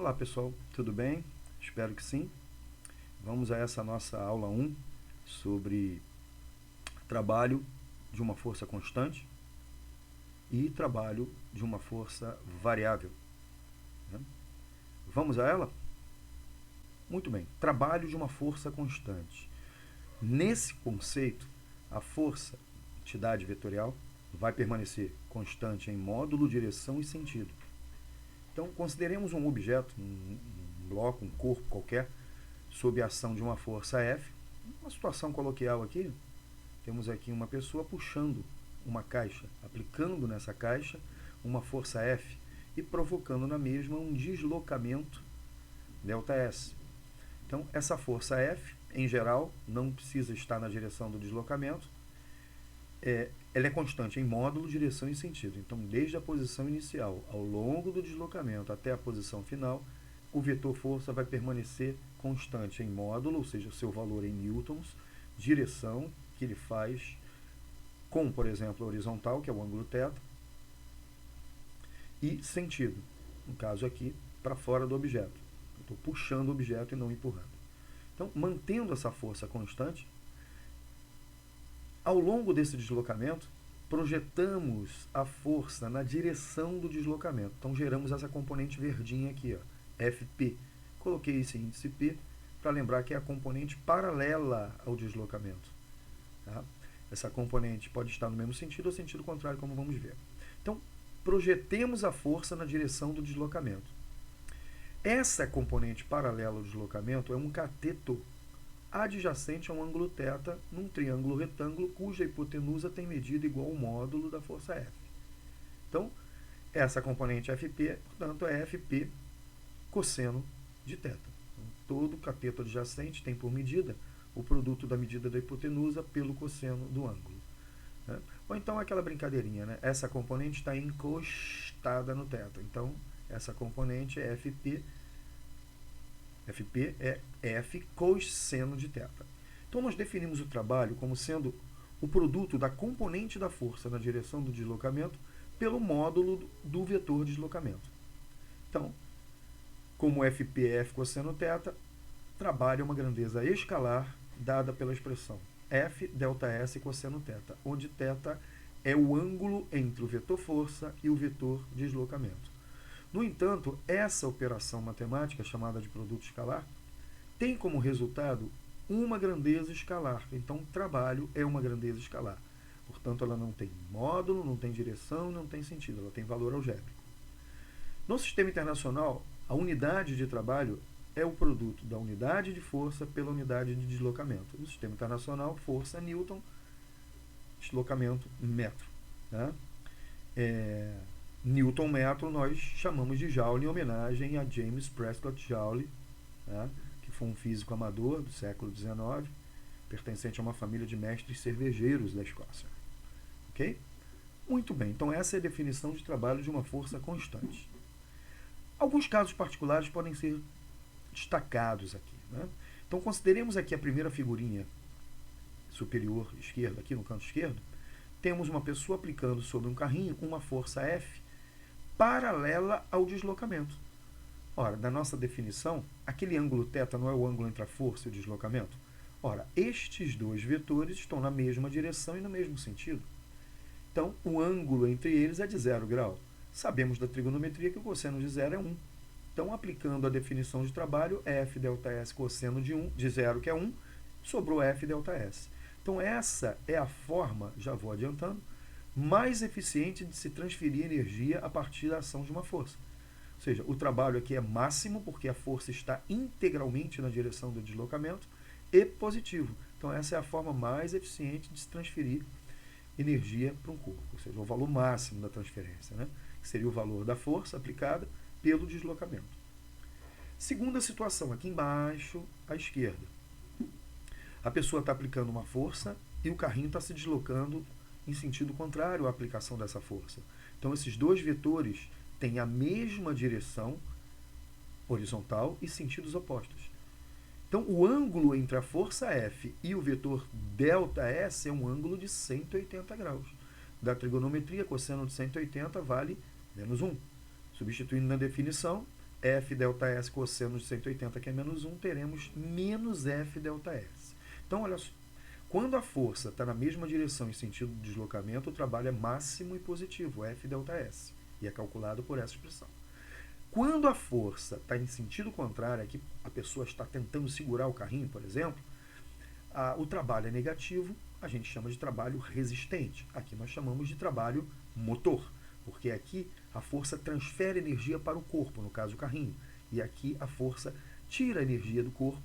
Olá pessoal, tudo bem? Espero que sim. Vamos a essa nossa aula 1 sobre trabalho de uma força constante e trabalho de uma força variável, né? Vamos a ela? Muito bem, trabalho de uma força constante. Nesse conceito, a força, entidade vetorial, vai permanecer constante em módulo, direção e sentido. Então, consideremos um objeto, um bloco, um corpo qualquer, sob a ação de uma força F. Uma situação coloquial aqui, temos aqui uma pessoa puxando uma caixa, aplicando nessa caixa uma força F e provocando na mesma um deslocamento ΔS. Então, essa força F, em geral, não precisa estar na direção do deslocamento, ela é constante em módulo, direção e sentido. Então, desde a posição inicial ao longo do deslocamento até a posição final, o vetor força vai permanecer constante em módulo, ou seja, o seu valor em newtons, direção, que ele faz com, por exemplo, a horizontal, que é o ângulo θ, e sentido, no caso aqui, para fora do objeto. Eu estou puxando o objeto e não empurrando. Então, mantendo essa força constante, ao longo desse deslocamento, projetamos a força na direção do deslocamento. Então, geramos essa componente verdinha aqui, ó, Fp. Coloquei esse índice P para lembrar que é a componente paralela ao deslocamento. Tá? Essa componente pode estar no mesmo sentido ou sentido contrário, como vamos ver. Então, projetemos a força na direção do deslocamento. Essa componente paralela ao deslocamento é um cateto adjacente a um ângulo θ num triângulo retângulo cuja hipotenusa tem medida igual ao módulo da força F. Então, essa componente Fp, portanto, é Fp cosseno de θ. Então, todo cateto adjacente tem por medida o produto da medida da hipotenusa pelo cosseno do ângulo, né? Ou então aquela brincadeirinha, né? Essa componente está encostada no θ. Então, essa componente é Fp. Fp é F cosseno de θ. Então, nós definimos o trabalho como sendo o produto da componente da força na direção do deslocamento pelo módulo do vetor deslocamento. Então, como Fp é F cosseno θ, trabalho é uma grandeza escalar dada pela expressão F ΔS cosseno θ, onde θ é o ângulo entre o vetor força e o vetor deslocamento. No entanto, essa operação matemática, chamada de produto escalar, tem como resultado uma grandeza escalar. Então, o trabalho é uma grandeza escalar. Portanto, ela não tem módulo, não tem direção, não tem sentido, ela tem valor algébrico. No sistema internacional, a unidade de trabalho é o produto da unidade de força pela unidade de deslocamento. No sistema internacional, força é Newton, deslocamento metro, né? Newton metro nós chamamos de Joule em homenagem a James Prescott Joule, né, que foi um físico amador do século XIX, pertencente a uma família de mestres cervejeiros da Escócia. Ok? Muito bem, então essa é a definição de trabalho de uma força constante. Alguns casos particulares podem ser destacados aqui, né? Então, consideremos aqui a primeira figurinha superior esquerda, aqui no canto esquerdo. Temos uma pessoa aplicando sobre um carrinho uma força F paralela ao deslocamento. Ora, na nossa definição, aquele ângulo θ não é o ângulo entre a força e o deslocamento? Ora, estes dois vetores estão na mesma direção e no mesmo sentido. Então, o ângulo entre eles é de 0 grau. Sabemos da trigonometria que o cosseno de 0 é 1. Então, aplicando a definição de trabalho, F ΔS cosseno de 0, que é 1, sobrou F ΔS. Então, essa é a forma, já vou adiantando, mais eficiente de se transferir energia a partir da ação de uma força. Ou seja, o trabalho aqui é máximo porque a força está integralmente na direção do deslocamento e positivo. Então, essa é a forma mais eficiente de se transferir energia para um corpo, ou seja, o valor máximo da transferência, né? Que seria o valor da força aplicada pelo deslocamento. Segunda situação, aqui embaixo, à esquerda. A pessoa está aplicando uma força e o carrinho está se deslocando em sentido contrário à aplicação dessa força. Então, esses dois vetores têm a mesma direção horizontal e sentidos opostos. Então, o ângulo entre a força F e o vetor ΔS é um ângulo de 180 graus. Da trigonometria, cosseno de 180 vale menos 1. Substituindo na definição, F delta S cosseno de 180, que é menos 1, teremos menos F delta S. Então, olha só, quando a força está na mesma direção em sentido de deslocamento, o trabalho é máximo e positivo, F delta S, e é calculado por essa expressão. Quando a força está em sentido contrário, que a pessoa está tentando segurar o carrinho, por exemplo, o trabalho é negativo, a gente chama de trabalho resistente. Aqui nós chamamos de trabalho motor, porque aqui a força transfere energia para o corpo, no caso o carrinho, e aqui a força tira a energia do corpo,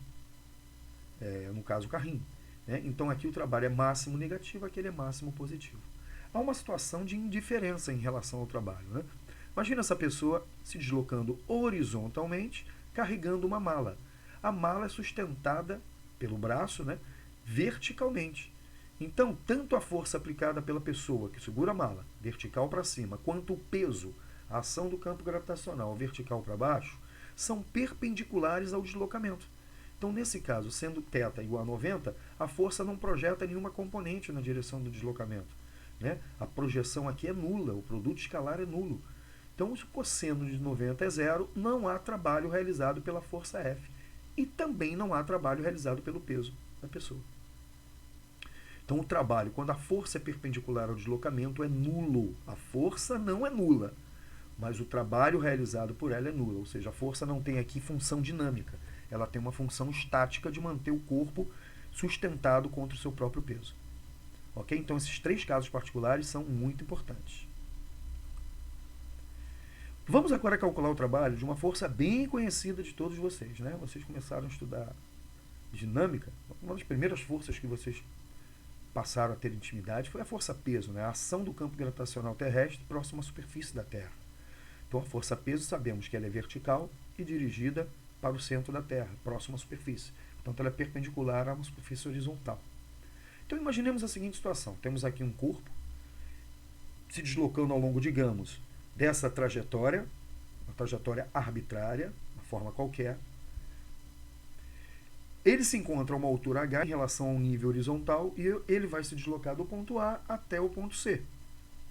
no caso o carrinho. Né? Então aqui o trabalho é máximo negativo, aqui ele é máximo positivo. Há uma situação de indiferença em relação ao trabalho. Né? Imagina essa pessoa se deslocando horizontalmente, carregando uma mala. A mala é sustentada pelo braço, né, verticalmente. Então, tanto a força aplicada pela pessoa que segura a mala, vertical para cima, quanto o peso, a ação do campo gravitacional vertical para baixo, são perpendiculares ao deslocamento. Então, nesse caso, sendo θ igual a 90, a força não projeta nenhuma componente na direção do deslocamento. Né? A projeção aqui é nula, o produto escalar é nulo. Então, se o cosseno de 90 é zero, não há trabalho realizado pela força F. E também não há trabalho realizado pelo peso da pessoa. Então, o trabalho, quando a força é perpendicular ao deslocamento, é nulo. A força não é nula, mas o trabalho realizado por ela é nulo. Ou seja, a força não tem aqui função dinâmica. Ela tem uma função estática de manter o corpo sustentado contra o seu próprio peso. Ok? Então, esses 3 casos particulares são muito importantes. Vamos agora calcular o trabalho de uma força bem conhecida de todos vocês. Né? Vocês começaram a estudar dinâmica. Uma das primeiras forças que vocês passaram a ter intimidade foi a força-peso, né? A ação do campo gravitacional terrestre próximo à superfície da Terra. Então, a força-peso sabemos que ela é vertical e dirigida para o centro da Terra, próximo à superfície. Portanto, ela é perpendicular a uma superfície horizontal. Então, imaginemos a seguinte situação. Temos aqui um corpo se deslocando ao longo, digamos, dessa trajetória, uma trajetória arbitrária, uma forma qualquer. Ele se encontra a uma altura h em relação ao nível horizontal e ele vai se deslocar do ponto A até o ponto C,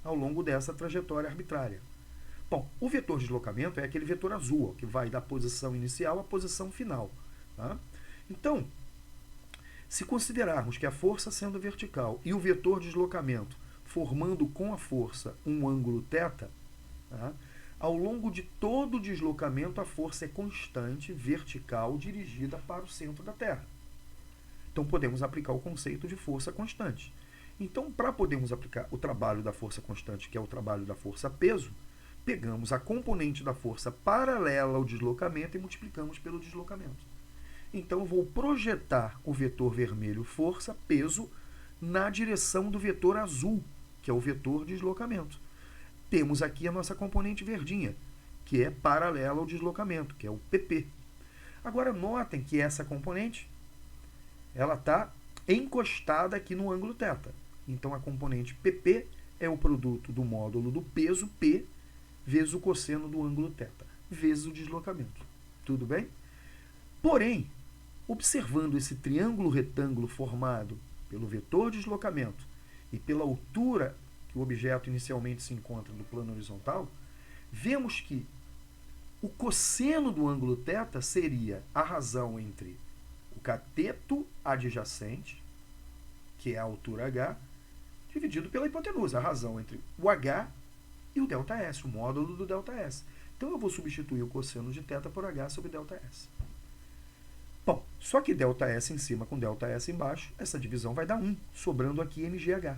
ao longo dessa trajetória arbitrária. Bom, o vetor de deslocamento é aquele vetor azul, ó, que vai da posição inicial à posição final. Tá? Então, se considerarmos que a força sendo vertical e o vetor de deslocamento formando com a força um ângulo θ, tá? Ao longo de todo o deslocamento, a força é constante, vertical, dirigida para o centro da Terra. Então, podemos aplicar o conceito de força constante. Então, para podermos aplicar o trabalho da força constante, que é o trabalho da força-peso, pegamos a componente da força paralela ao deslocamento e multiplicamos pelo deslocamento. Então, eu vou projetar o vetor vermelho força, peso, na direção do vetor azul, que é o vetor deslocamento. Temos aqui a nossa componente verdinha, que é paralela ao deslocamento, que é o PP. Agora, notem que essa componente ela está encostada aqui no ângulo θ. Então, a componente PP é o produto do módulo do peso P vezes o cosseno do ângulo θ, vezes o deslocamento. Tudo bem? Porém, observando esse triângulo retângulo formado pelo vetor de deslocamento e pela altura que o objeto inicialmente se encontra no plano horizontal, vemos que o cosseno do ângulo θ seria a razão entre o cateto adjacente, que é a altura h, dividido pela hipotenusa, a razão entre o h e o ΔS, o módulo do ΔS. Então, eu vou substituir o cosseno de θ por h sobre ΔS. Bom, só que ΔS em cima com ΔS embaixo, essa divisão vai dar 1, sobrando aqui mgh.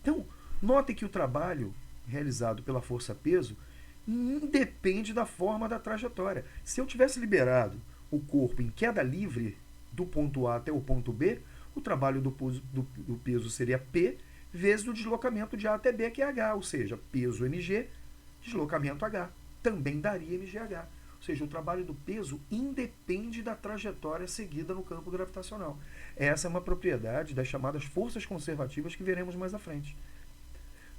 Então, notem que o trabalho realizado pela força-peso independe da forma da trajetória. Se eu tivesse liberado o corpo em queda livre do ponto A até o ponto B, o trabalho do peso seria P vezes o deslocamento de A até B, que é H, ou seja, peso mg, deslocamento H, também daria mgh. Ou seja, o trabalho do peso independe da trajetória seguida no campo gravitacional. Essa é uma propriedade das chamadas forças conservativas que veremos mais à frente.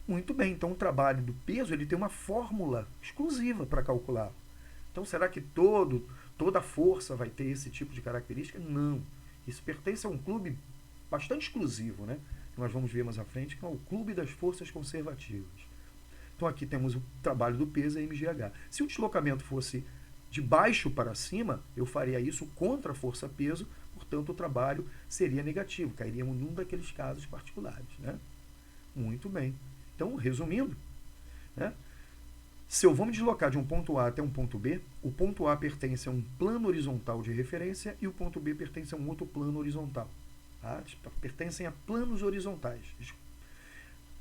Muito bem, então o trabalho do peso ele tem uma fórmula exclusiva para calcular. Então, será que toda força vai ter esse tipo de característica? Não. Isso pertence a um clube bastante exclusivo, né? Que nós vamos ver mais à frente, que é o clube das forças conservativas. Então, aqui temos o trabalho do peso, mgh. Se o deslocamento fosse De baixo para cima, eu faria isso contra a força-peso, portanto o trabalho seria negativo, cairíamos num daqueles casos particulares, né? Muito bem. Então, resumindo, né? Se eu vou me deslocar de um ponto A até um ponto B, o ponto A pertence a um plano horizontal de referência e o ponto B pertence a um outro plano horizontal. Tá? Pertencem a planos horizontais.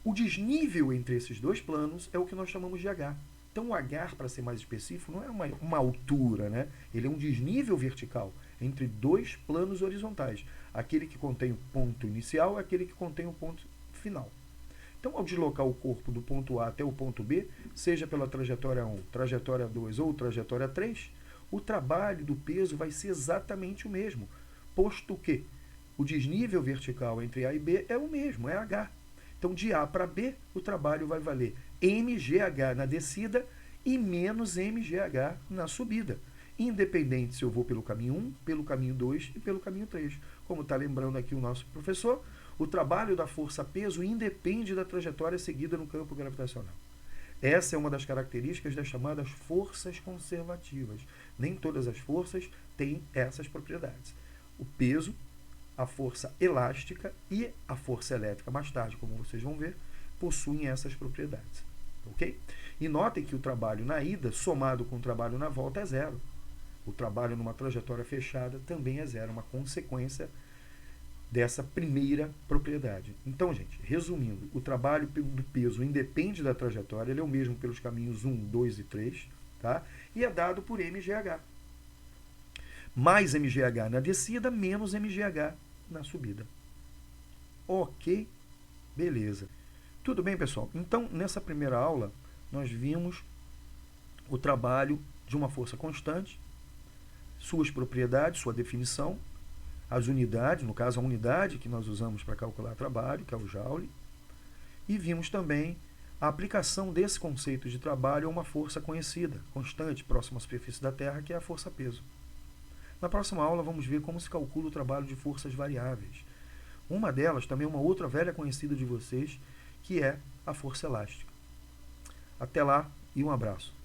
O desnível entre esses dois planos é o que nós chamamos de H. Então, o H, para ser mais específico, não é uma altura, né? Ele é um desnível vertical entre dois planos horizontais. Aquele que contém o ponto inicial e aquele que contém o ponto final. Então, ao deslocar o corpo do ponto A até o ponto B, seja pela trajetória 1, trajetória 2 ou trajetória 3, o trabalho do peso vai ser exatamente o mesmo, posto que o desnível vertical entre A e B é o mesmo, é H. Então, de A para B, o trabalho vai valer mgh na descida e menos mgh na subida, independente se eu vou pelo caminho 1, pelo caminho 2 e pelo caminho 3. Como está lembrando aqui o nosso professor, o trabalho da força-peso independe da trajetória seguida no campo gravitacional. Essa é uma das características das chamadas forças conservativas. Nem todas as forças têm essas propriedades. O peso, a força elástica e a força elétrica, mais tarde, como vocês vão ver, possuem essas propriedades. Ok? E notem que o trabalho na ida, somado com o trabalho na volta, é zero. O trabalho numa trajetória fechada também é zero, uma consequência dessa primeira propriedade. Então, gente, resumindo, o trabalho do peso independe da trajetória, ele é o mesmo pelos caminhos 1, 2 e 3, tá? E é dado por mgh. Mais mgh na descida, menos mgh na subida. Ok? Beleza. Tudo bem, pessoal? Então, nessa primeira aula, nós vimos o trabalho de uma força constante, suas propriedades, sua definição, as unidades, no caso a unidade que nós usamos para calcular trabalho, que é o Joule, e vimos também a aplicação desse conceito de trabalho a uma força conhecida, constante, próxima à superfície da Terra, que é a força-peso. Na próxima aula vamos ver como se calcula o trabalho de forças variáveis. Uma delas, também uma outra velha conhecida de vocês, que é a força elástica. Até lá e um abraço.